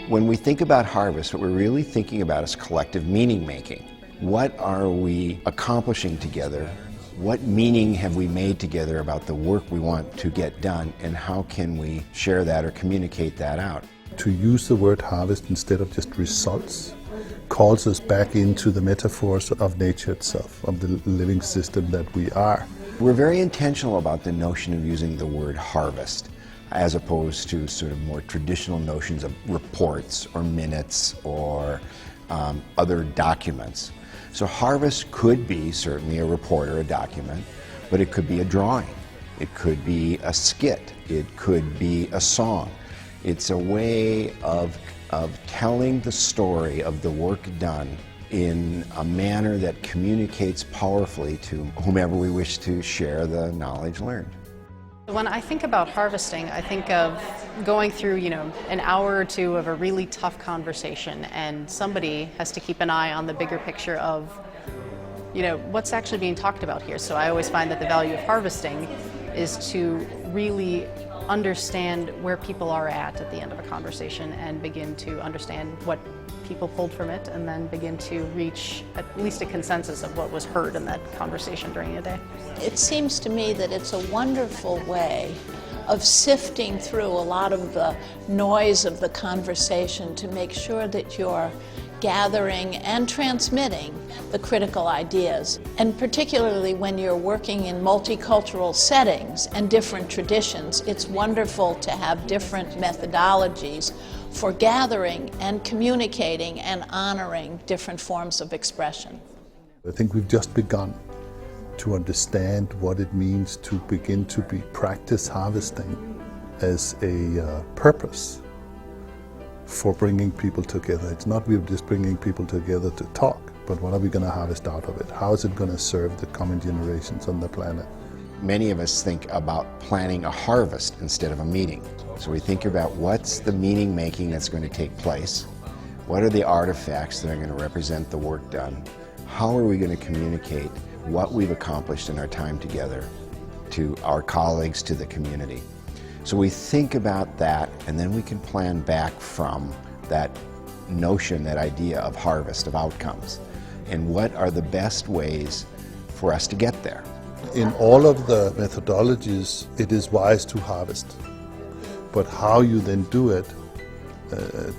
When we think about harvest, what we're really thinking about is collective meaning making. What are we accomplishing together? What meaning have we made together about the work we want to get done, and how can we share that or communicate that out? To use the word harvest instead of just results calls us back into the metaphors of nature itself, of the living system that we are. We're very intentional about the notion of using the word harvest, as opposed to sort of more traditional notions of reports or minutes or other documents. So harvest could be certainly a report or a document, but it could be a drawing, it could be a skit, it could be a song. It's a way of telling the story of the work done in a manner that communicates powerfully to whomever we wish to share the knowledge learned. When I think about harvesting, I think of going through, an hour or two of a really tough conversation, and somebody has to keep an eye on the bigger picture of, what's actually being talked about here. So I always find that the value of harvesting is to really understand where people are at the end of a conversation and begin to understand what people pulled from it, and then begin to reach at least a consensus of what was heard in that conversation during the day. It seems to me that it's a wonderful way of sifting through a lot of the noise of the conversation to make sure that you're gathering and transmitting the critical ideas. And particularly when you're working in multicultural settings and different traditions, it's wonderful to have different methodologies for gathering and communicating and honoring different forms of expression. I think we've just begun to understand what it means to begin to practice harvesting as a purpose for bringing people together. It's not we're just bringing people together to talk, but what are we going to harvest out of it? How is it going to serve the coming generations on the planet? Many of us think about planning a harvest instead of a meeting. So we think about what's the meaning making that's going to take place, what are the artifacts that are going to represent the work done, how are we going to communicate what we've accomplished in our time together to our colleagues, to the community. So we think about that, and then we can plan back from that notion, that idea of harvest, of outcomes, and what are the best ways for us to get there. In all of the methodologies, it is wise to harvest, but how you then do it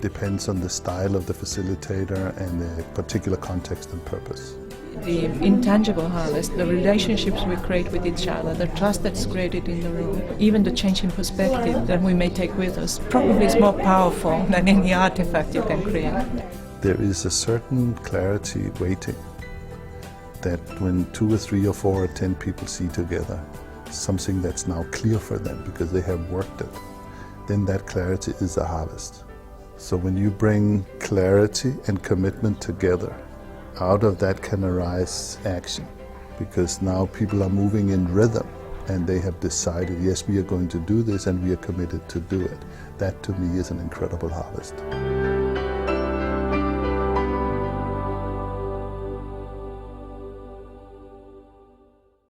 depends on the style of the facilitator and the particular context and purpose. The intangible harvest, the relationships we create with each other, the trust that's created in the room, even the change in perspective that we may take with us, probably is more powerful than any artifact you can create. There is a certain clarity waiting that when 2 or 3 or 4 or 10 people see together something that's now clear for them because they have worked it, then that clarity is a harvest. So when you bring clarity and commitment together, out of that can arise action, because now people are moving in rhythm and they have decided, yes, we are going to do this and we are committed to do it. That to me is an incredible harvest.